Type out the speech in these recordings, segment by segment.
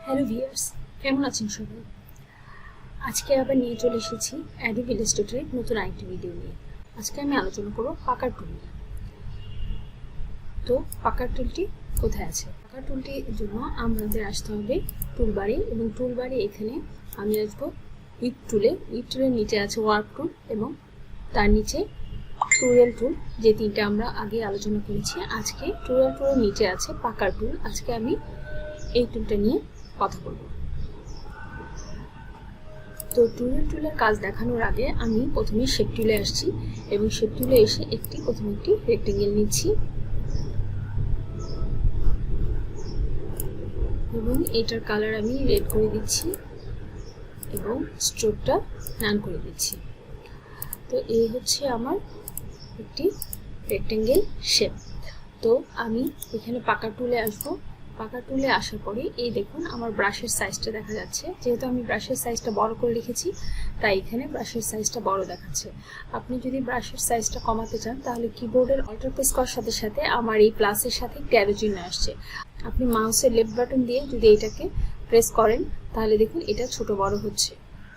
Hello viewers, কেমন আছেন সবাই? আজকে আবার নিয়ে চলে এসেছি অ্যাডোব ইলাস্ট্রেটরের নতুন আরেকটি ভিডিও নিয়ে। আজকে আমি আলোচনা করব পাকার টুল নিয়ে। তো পাকার টুলটি কোথায় আছে? পাকার টুলটির জন্য আমাদের আসতে হবে টুলবারে, এবং টুলবারে এখানে আমি আসবো উইপ টুলে। উইপ টুলের নিচে আছে ওয়ার্ক টুল এবং তার নিচে টুরেল টুল, যে তিনটা আমরা আগে আলোচনা করেছি। আজকে টুরেল টুলের নিচে আছে পাকার টুল। আজকে আমি এই টুলটা নিয়ে কথা বলবো। তো টুরেল টুলের কাজ দেখানোর আগে আমি প্রথমে শেপ টুলে আসছি এবং শেপ টুলে এসে প্রথমে একটি রেক্টেঙ্গেল নিচ্ছি এবং এটার কালার আমি রেড করে দিচ্ছি এবং স্ট্রোকটা নান করে দিচ্ছি। তো এই হচ্ছে আমার একটি রেক্টেঙ্গেল শেপ। তো আমি এখানে পাকা টুলে আসবো। পাকা টুলে আসার পরে এই দেখুন আমার ব্রাশের সাইজটা দেখা যাচ্ছে। যেহেতু আমি ব্রাশের সাইজটা বড় করে লিখেছি তাই এখানে ব্রাশের সাইজটা বড় দেখাচ্ছে। আপনি যদি ব্রাশের সাইজটা কমাতে চান তাহলে কিবোর্ডের অল্টার প্রেস করার সাথে সাথে আমার এই প্লাসের সাথে ট্যারো চিহ্ন আসছে। আপনি মাউসের লেফট বাটন দিয়ে যদি এটাকে প্রেস করেন তাহলে দেখুন এটা ছোট বড় হচ্ছে।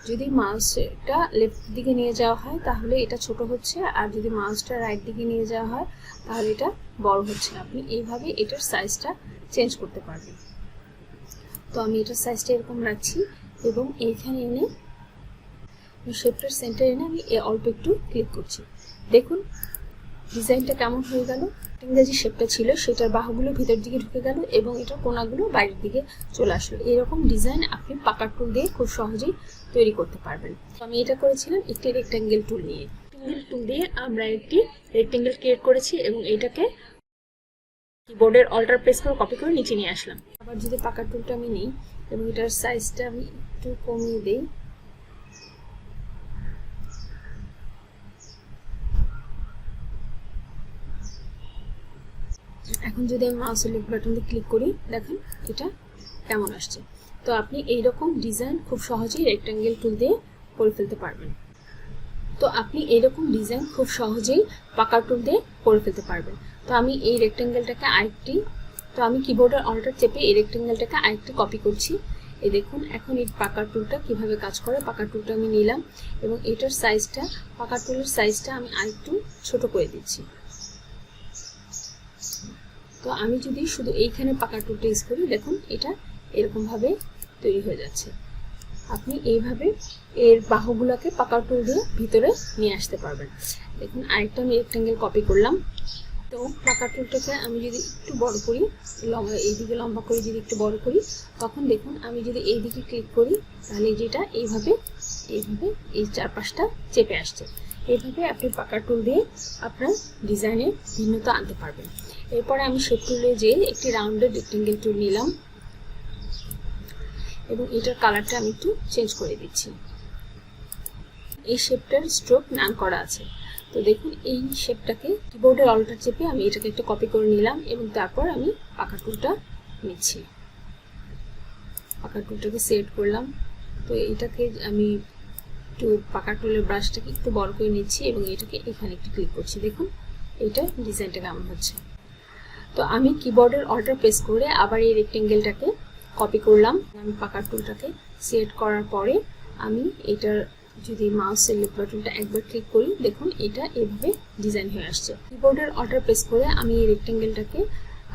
যদি মাউসটা লেফট দিকে নিয়ে যাওয়া হয় তাহলে এটা ছোট হচ্ছে, আর যদি মাউসটা রাইট দিকে নিয়ে যাওয়া হয় তাহলে এটা বড় হচ্ছে। আপনি এইভাবে এটার সাইজটা চেঞ্জ করতে পারবেন। তো আমি এটার সাইজটা এরকম রাখছি এবং এইখানে এনে শেপটার সেন্টার এনে আমি অল্প একটু ক্লিক করছি। দেখুন ডিজাইনটা কেমন হয়ে গেল। যে শেপটা ছিল সেটার বাহুগুলো ভিতর দিকে ঢুকে গেল এবং এটার কোনাগুলো বাইরের দিকে চলে আসলো। এরকম ডিজাইন আপনি পাকার টুল দিয়ে খুব সহজেই তৈরি করতে পারবেন। তো আমি এটা করেছিলাম একটি রেক্ট্যাঙ্গেল টুল নিয়ে। টুল দিয়ে আমরা একটি রেক্ট্যাঙ্গেল ক্রিয়েট করেছি এবং এটাকে কিবোর্ডের অল্টার প্রেস করে কপি করে নিচে নিয়ে আসলাম। আবার যদি পাকার টুলটা আমি নিই এবং এটার সাইজটা আমি একটু কমিয়ে দিই, এখন যদি আমি মাউসের লেফট বাটন দিয়ে ক্লিক করি দেখেন এটা কেমন আসছে। তো আপনি এইরকম ডিজাইন খুব সহজেই রেক্ট্যাঙ্গেল টুল দিয়ে করে ফেলতে পারবেন। তো আপনি এইরকম ডিজাইন খুব সহজেই পাকার টুল দিয়ে করে ফেলতে পারবেন। তো আমি এই রেক্ট্যাঙ্গেলটাকে আমি কিবোর্ডের অল্টার চেপে এই রেক্ট্যাঙ্গেলটাকে আরেকটি কপি করছি। এই দেখুন এখন এই পাকার টুলটা কিভাবে কাজ করে। পাকার টুলটা আমি নিলাম এবং এটার সাইজটা, পাকার টুলের সাইজটা আমি আরেকটু ছোট করে দিচ্ছি। তো আমি যদি শুধু এইখানে পাকার টুলটা ইউজ করি দেখুন এটা এরকমভাবে তৈরি হয়ে যাচ্ছে। আপনি এইভাবে এর বাহুগুলোকে পাকার টুল দিয়ে ভিতরে নিয়ে আসতে পারবেন। দেখুন আরেকটা আমি রেক্ট্যাঙ্গেল কপি করলাম। তো পাকার টুলটাকে আমি যদি একটু বড় করি, এইদিকে লম্বা করে যদি একটু বড় করি, তখন দেখুন আমি যদি এইদিকে ক্লিক করি তাহলে যেটা এইভাবে এই চারপাশটা চেপে আসছে। এইভাবে আপনি পাকার টুল দিয়ে আপনার ডিজাইনের ভিন্নতা আনতে পারবেন। এরপরে আমি শেপ টুলে যেয়ে একটি রাউন্ডেড রেক্ট্যাঙ্গেল টুল নিলাম এবং এটার কালারটা আমি একটু চেঞ্জ করে দিচ্ছি। এই শেপটার স্ট্রোক নান করা আছে। তো দেখুন এই শেপটাকে কিবোর্ডের অল্টার চেপে আমি এটাকে একটু কপি করে নিলাম এবং তারপর আমি পাকা টুলটা নিচ্ছি। পাকা টুলটাকে সেট করলাম। তো এটাকে আমি একটু পাকা টুলের ব্রাশটাকে একটু বড় করে নিচ্ছি এবং এটাকে এখানে একটু ক্লিক করছি। দেখুন এটা ডিজাইনটা কেমন হচ্ছে। তো আমি কিবোর্ডের অল্টার প্রেস করে আবার এই রেক্ট্যাঙ্গেলটাকে কপি করলাম। আমি পাকার টুলটাকে সিলেক্ট করার পরে আমি এটার যদি মাউসের লেফট বাটনটা একবার ক্লিক করি দেখুন এটা এভাবে ডিজাইন হয়ে আসছে। কিবোর্ডের অল্টার প্রেস করে আমি এই রেক্ট্যাঙ্গেলটাকে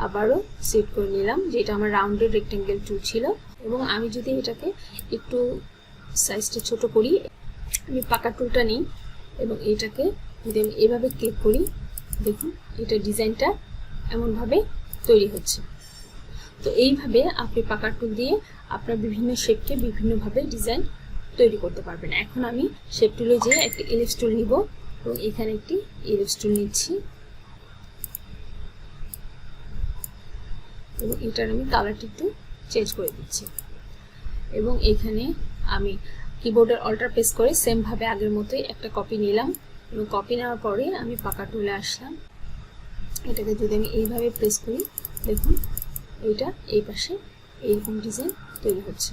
আবারও সিলেক্ট করে নিলাম, যেটা আমার রাউন্ডেড রেক্ট্যাঙ্গেল টুল ছিল। এবং আমি যদি এটাকে একটু সাইজটা ছোট করি, আমি পাকার টুলটা নিই এবং এটাকে যদি আমি এভাবে ক্লিক করি দেখুন এটা ডিজাইনটা এমনভাবে তৈরি হচ্ছে। তো এইভাবে আপনি পাকার টুল দিয়ে আপনার বিভিন্ন শেপকে বিভিন্নভাবে ডিজাইন তৈরি করতে পারবেন। এখন আমি শেপ টুলে যেয়ে একটি এলিপস টুল নিব এবং এখানে একটি এলিপস টুল নিচ্ছি এবং এটার আমি কালারটি একটু চেঞ্জ করে দিচ্ছি। এবং এখানে আমি কিবোর্ডের অল্টার প্রেস করে সেমভাবে আগের মতোই একটা কপি নিলাম এবং কপি নেওয়ার পরে আমি পাকা টুলে আসলাম। এটাকে যদি আমি এইভাবে প্রেস করি দেখুন এটা এই পাশে এইরকম ডিজাইন তৈরি হচ্ছে।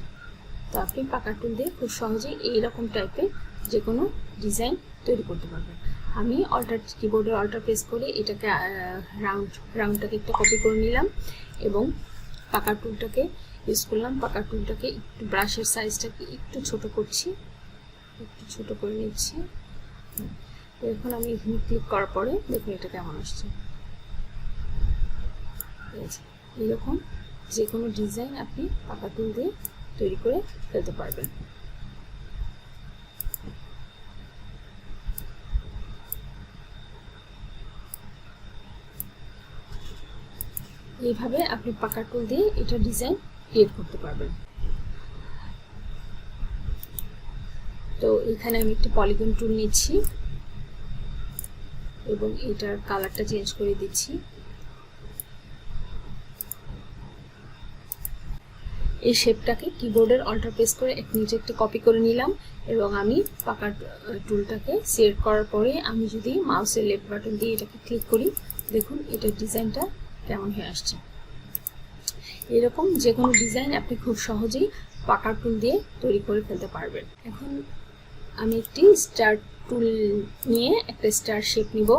তো আপনি পাকা টুল দিয়ে খুব সহজেই এইরকম টাইপের যে কোনো ডিজাইন তৈরি করতে পারবেন। আমি কিবোর্ডের অল্টার প্রেস করে এটাকে রাউন্ডটাকে একটু কপি করে নিলাম এবং পাকা টুলটাকে ইউজ করলাম। পাকা টুলটাকে একটু ব্রাশের সাইজটাকে একটু ছোট করছি, একটু ছোট করে নিচ্ছি। এখন আমি এখানে ক্লিক করার পরে দেখুন এটা কেমন আসছে। এরকম যে কোনো ডিজাইন আপনি পাকা টুল দিয়ে তৈরি করে ফেলতে পারবেন। এইভাবে আপনি পাকা টুল দিয়ে এটা ডিজাইন ক্রিয়েট করতে পারবেন। তো এখানে আমি একটি পলিগন টুল নিচ্ছি এবং এটার কালারটা চেঞ্জ করে দিচ্ছি। এই শেপটাকে কিবোর্ডের অল্টার প্রেস করে নিচে একটু কপি করে নিলাম এবং আমি পাকা টুলটাকে সিলেক্ট করার পরে আমি যদি মাউসের লেফট বাটন দিয়ে এটাকে ক্লিক করি, দেখুন এটার ডিজাইনটা কেমন হয়ে আসছে। এরকম যে কোনো ডিজাইন আপনি খুব সহজেই পাকা টুল দিয়ে তৈরি করে ফেলতে পারবেন। এখন আমি একটি স্টার টুল নিয়ে একটা স্টার শেপ নিব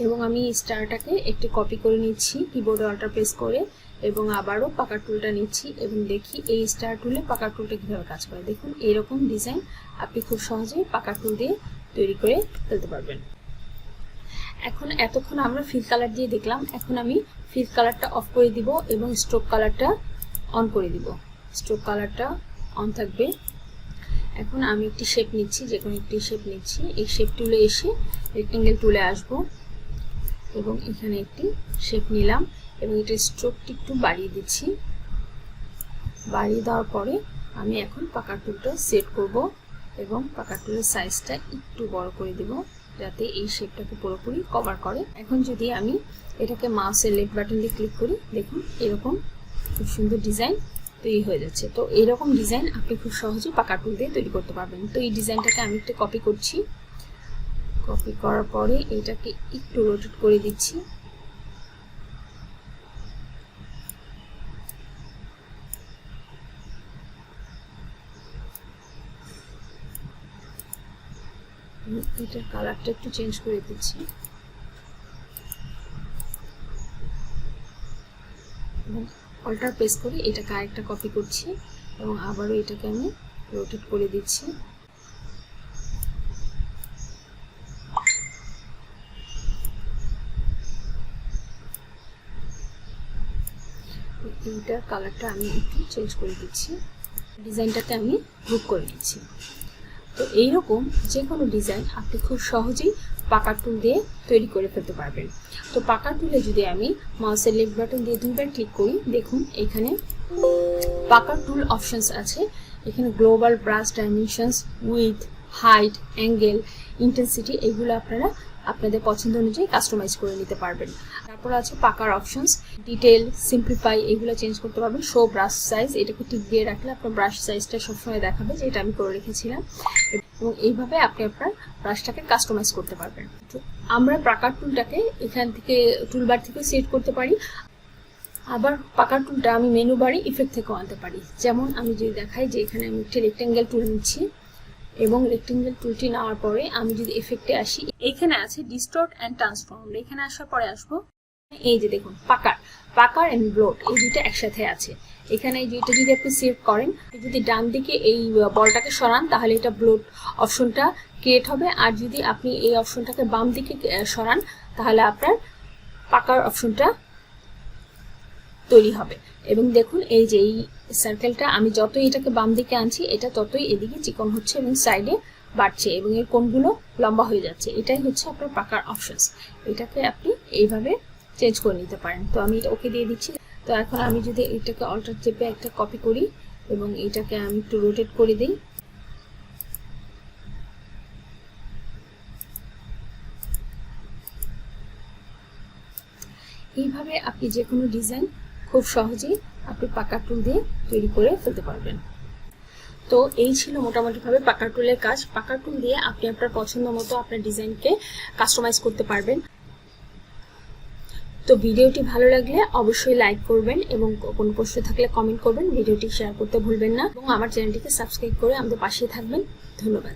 এবং আমি স্টারটাকে একটু কপি করে নিচ্ছি কিবোর্ডে অল্টার প্রেস করে এবং আবারও পাকা টুলটা নিচ্ছি এবং দেখি এই স্টার টুলে পাকা টুলটা কীভাবে কাজ করে। দেখুন এরকম ডিজাইন আপনি খুব সহজেই পাকা টুল দিয়ে তৈরি করে ফেলতে পারবেন। এখন এতক্ষণ আমরা ফিল কালার দিয়ে দেখলাম, এখন আমি ফিল কালারটা অফ করে দিব এবং স্ট্রোক কালারটা অন করে দিব। স্ট্রোক কালারটা অন থাকবে। এখন আমি একটি শেপ নিচ্ছি, যে কোনো একটি শেপ নিচ্ছি। এই শেপ টুলে এসে রেক্টেঙ্গেল টুলে আসব এবং এখানে একটি শেপ নিলাম এবং এটা স্ট্রোকটি একটু বাড়িয়ে দিচ্ছি। বাড়িয়ে দেওয়ার পরে আমি এখন পাকা টুলটা সেট করব এবং পাকা টুলের সাইজটা একটু বড় করে দেব যাতে এই শেপটাকে পুরোপুরি কভার করে। এখন যদি আমি এটাকে মাউসের লেফট বাটন দিয়ে ক্লিক করি, দেখুন এরকম খুব সুন্দর ডিজাইন তৈরি হয়ে যাচ্ছে। তো এরকম ডিজাইন আপনি খুব সহজেই পাকা টুল দিয়ে তৈরি করতে পারবেন। তো এই ডিজাইনটাকে আমি একটু কপি করছি। কপি করার পরে এটাকে একটু রোটেট করে দিচ্ছি। এটার কালারটা একটু চেঞ্জ করে দিচ্ছি এবং অল্টার প্রেস করে এটাকে আরেকটা কপি করছি এবং আবারও এটাকে আমি রোটেট করে দিচ্ছি। এইটার কালারটা আমি একটু চেঞ্জ করে দিচ্ছি। ডিজাইনটাকে আমি গ্রুপ করে নিচ্ছি। তো এইরকম যে কোনো ডিজাইন আপনি খুব সহজেই পাকা টুল দিয়ে তৈরি করে ফেলতে পারবেন। তো পাকা টুলে যদি আমি মাউসের লেফট বাটন দিয়ে দুইবার ক্লিক করি, দেখুন এখানে পাকা টুল অপশনস আছে। এখানে global, brush, dimensions, with, height, angle, intensity, এগুলো আপনারা আপনাদের পছন্দ অনুযায়ী কাস্টমাইজ করে নিতে পারবেন। তারপর আছে পাকার অপশনস, ডিটেল, সিম্পলিফাই, এগুলো চেঞ্জ করতে পারবেন। শো ব্রাশ সাইজ, এটাকে টিক দিয়ে রাখলে আপনার ব্রাশ সাইজটা সবসময় দেখাবে, যেটা আমি করে রেখেছিলাম এবং এইভাবে আপনি আপনার ব্রাশটাকে কাস্টমাইজ করতে পারবেন। তো আমরা পাকা টুলটাকে এখান থেকে টুলবার থেকে সেট করতে পারি। আবার পাকা টুলটা আমি মেনু বারে ইফেক্ট থেকেও আনতে পারি। যেমন আমি যদি দেখাই যে এখানে আমি একটি রেক্টেঙ্গেল টুল নিচ্ছি এবং রেক্টেঙ্গেল টুলটি নেওয়ার পরে আমি যদি এফেক্টে আসি, এখানে আছে ডিস্টর্ট অ্যান্ড ট্রান্সফর্ম। এখানে আসার পরে আসবো এই যে দেখুন পাকার এন্ড ব্লোট, এই দুটো একসাথে আছে। এখানে এই দুইটা যদি আপনি সেভ করেন, যদি ডান দিকে এই বলটাকে সরান তাহলে এটা ব্লোট অপশনটা ক্রিয়েট হবে, আর যদি আপনি এই অপশনটাকে বাম দিকে সরান তাহলে আপনার পাকার অপশনটা তৈরি হবে। এবং দেখুন এই যে এই সার্কেলটা আমি যতই এটাকে বাম দিকে আনছি, এটা ততই এদিকে চিকন হচ্ছে এবং সাইডে বাড়ছে এবং এর কোণগুলো লম্বা হয়ে যাচ্ছে। এটাই হচ্ছে আপনার পাকার অপশনস। এটাকে আপনি এইভাবে চেঞ্জ করে নিতে পারেন। তো আমি এটা ওকে দিয়ে দিচ্ছি। তো এখন আমি যদি এটাকে অল্টার চেপে একটা কপি করি এবং এটাকে আমি একটু রোটেট করে দিই, এইভাবে আপনি যে কোনো ডিজাইন খুব সহজেই আপনি পাকা টুল দিয়ে তৈরি করে ফেলতে পারবেন। তো এই ছিল মোটামুটিভাবে পাকা টুলের কাজ। পাকা টুল দিয়ে আপনি আপনার পছন্দ মতো আপনার ডিজাইনকে কাস্টমাইজ করতে পারবেন। তো ভিডিওটি ভালো লাগলে অবশ্যই লাইক করবেন এবং কোনো প্রশ্ন থাকলে কমেন্ট করবেন। ভিডিওটি শেয়ার করতে ভুলবেন না এবং আমার চ্যানেলটিকে সাবস্ক্রাইব করে আমাদের পাশে থাকবেন। ধন্যবাদ।